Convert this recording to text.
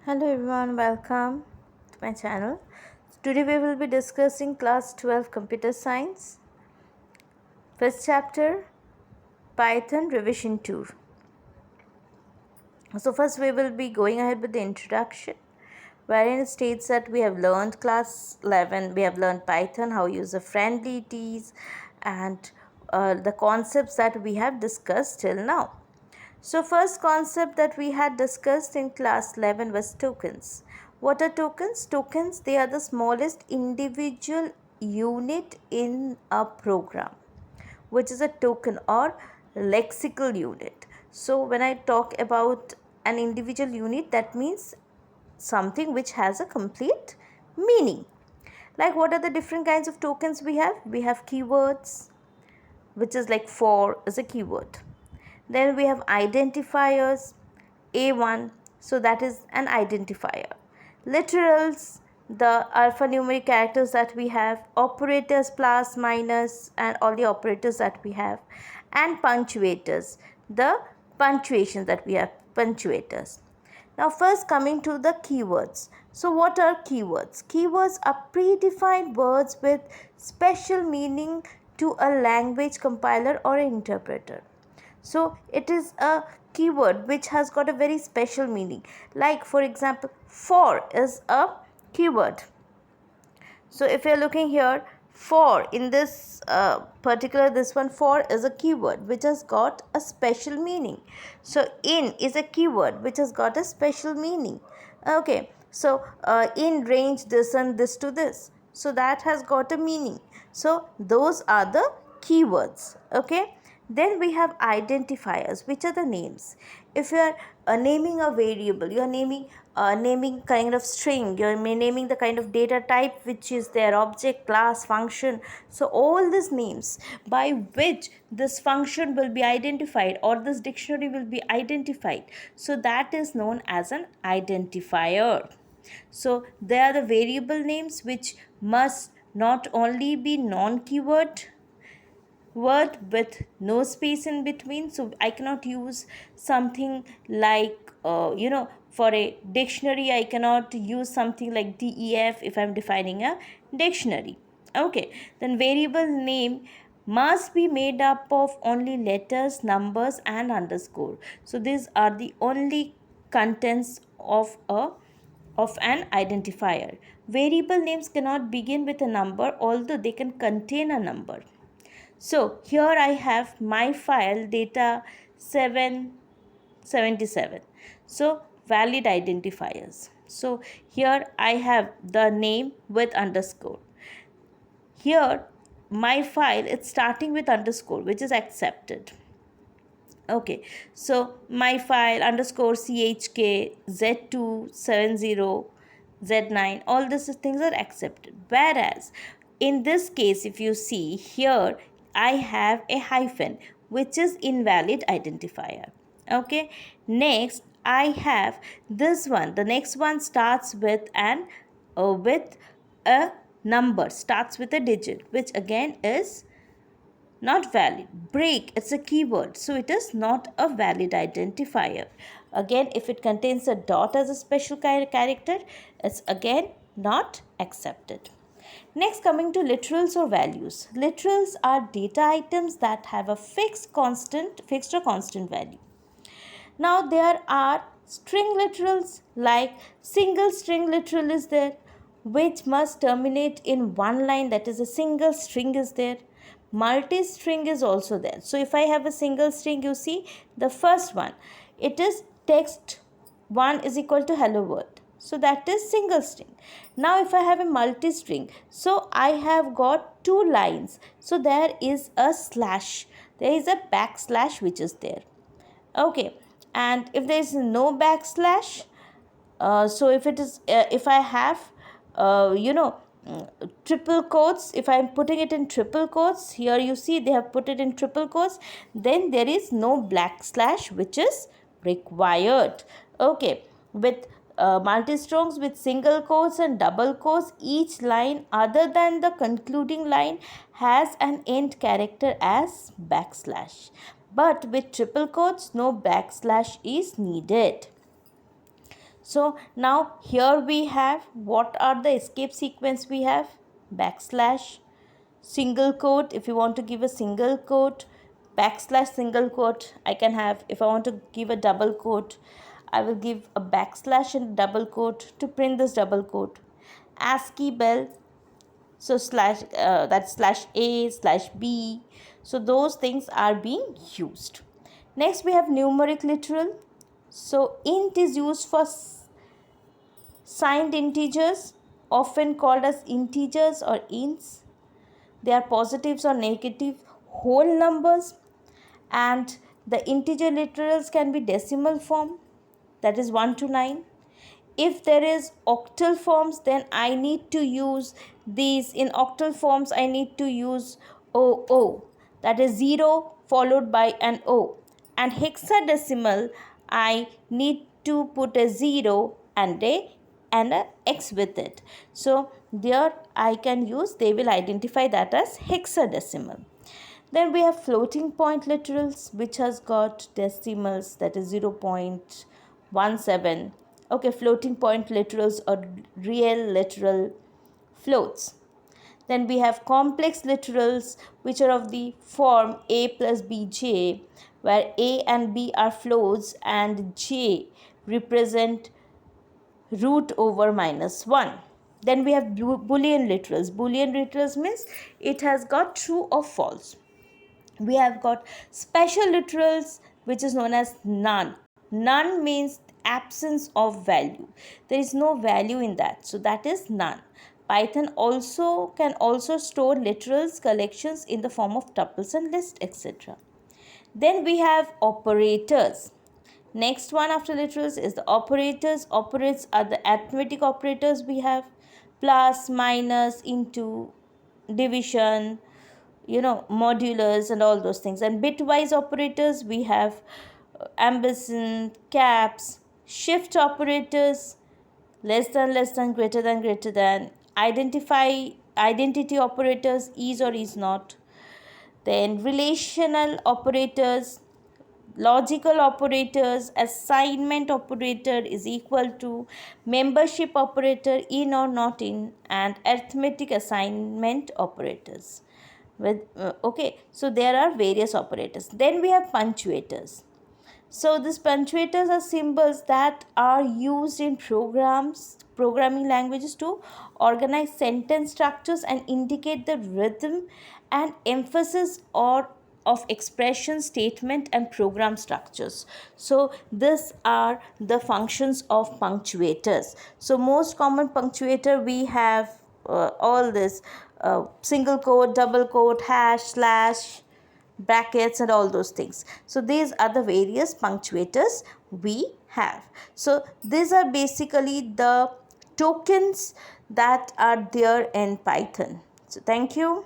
Hello everyone, welcome to my channel. Today we will be discussing class 12 computer science, first chapter, Python revision 2. So first we will be going ahead with the introduction, wherein it states that we have learned class 11, we have learned Python, how user friendly it is, and the concepts that we have discussed till now. So first concept that we had discussed in class 11 was tokens. What are tokens? Tokens, they are the smallest individual unit in a program, which is a token or lexical unit. So when I talk about an individual unit, that means something which has a complete meaning. Like what are the different kinds of tokens we have? We have keywords, which is like for is a keyword. Then we have identifiers, A1, so that is an identifier. Literals, the alphanumeric characters that we have, operators, plus, minus, and all the operators that we have, and punctuators, the punctuations that we have, punctuators. Now first coming to the keywords. So what are keywords? Keywords are predefined words with special meaning to a language compiler or interpreter. So it is a keyword which has got a very special meaning. Like for example, for is a keyword. So if you're looking here, for in this particular this one, for is a keyword which has got a special meaning. So in is a keyword which has got a special meaning. Okay, so in range this and this to this, so that has got a meaning. So those are the keywords. Okay, then we have identifiers, which are the names. If you are naming a variable, you are naming kind of string, you are naming the kind of data type which is their object, class, function. So all these names by which this function will be identified or this dictionary will be identified, so that is known as an identifier. So they are the variable names which must not only be non-keyword word with no space in between. So I cannot use something like for a dictionary I cannot use something like def if I'm defining a dictionary. Okay, then variable name must be made up of only letters, numbers, and underscore. So these are the only contents of an identifier. Variable names cannot begin with a number, although they can contain a number. So here I have my file data 777. So valid identifiers. So here I have the name with underscore. Here my file it's starting with underscore, which is accepted. Okay, so my file underscore chk z270 z9, all these things are accepted. Whereas in this case, if you see here, I have a hyphen which is invalid identifier. Okay, next I have this one. The next one starts with with a number, starts with a digit, which again is not valid. Break, it's a keyword, so it is not a valid identifier. Again, if it contains a dot as a special character, it's again not accepted. Next, coming to literals or values. Literals are data items that have a fixed or constant value. Now there are string literals, like single string literal is there, which must terminate in one line, that is a single string is there. Multi-string is also there. So if I have a single string, you see the first one, it is text 1 is equal to hello world. So that is single string. Now if I have a multi-string, so I have got two lines. So there is a slash, there is a backslash which is there. Okay, and if there is no backslash, so if I have triple quotes, if I'm putting it in triple quotes, here you see they have put it in triple quotes, then there is no backslash which is required. Okay, with multi-strongs with single quotes and double quotes, each line other than the concluding line has an end character as backslash. But with triple quotes, no backslash is needed. So now here we have, what are the escape sequence we have? Backslash, single quote, if you want to give a single quote, backslash single quote. I can have, if I want to give a double quote, I will give a backslash and double quote to print this double quote. ASCII bell, so slash, that's slash a slash b, so those things are being used. Next we have numeric literal. So int is used for signed integers, often called as integers or ints. They are positives or negative whole numbers, and the integer literals can be decimal form, that is 1 to 9. If there is octal forms, then I need to use these. In octal forms I need to use OO, that is 0 followed by an O, and hexadecimal I need to put a 0 and a X with it. So there I can use, they will identify that as hexadecimal. Then we have floating point literals, which has got decimals, that is 0.17. Okay, floating point literals or real literal floats. Then we have complex literals, which are of the form a plus bj, where a and b are floats and j represent root over -1. Then we have Boolean literals. Boolean literals means it has got true or false. We have got special literals, which is known as none. None means absence of value. There is no value in that, so that is none. Python can also store literals collections in the form of tuples and lists, etc. Then we have operators. Next one after literals is the operators. Operators are the arithmetic operators we have: plus, minus, into, division, modulars and all those things. And bitwise operators we have ampersand, caps, shift operators, less than, greater than, identity operators, is or is not. Then relational operators, logical operators, assignment operator is equal to, membership operator, in or not in, and arithmetic assignment operators. Okay, so there are various operators. Then we have punctuators. So these punctuators are symbols that are used in programming languages to organize sentence structures and indicate the rhythm and emphasis or of expression, statement and program structures. So these are the functions of punctuators. So most common punctuator we have all this single quote, double quote, hash, slash, brackets and all those things. So these are the various punctuators we have. So these are basically the tokens that are there in Python. So thank you.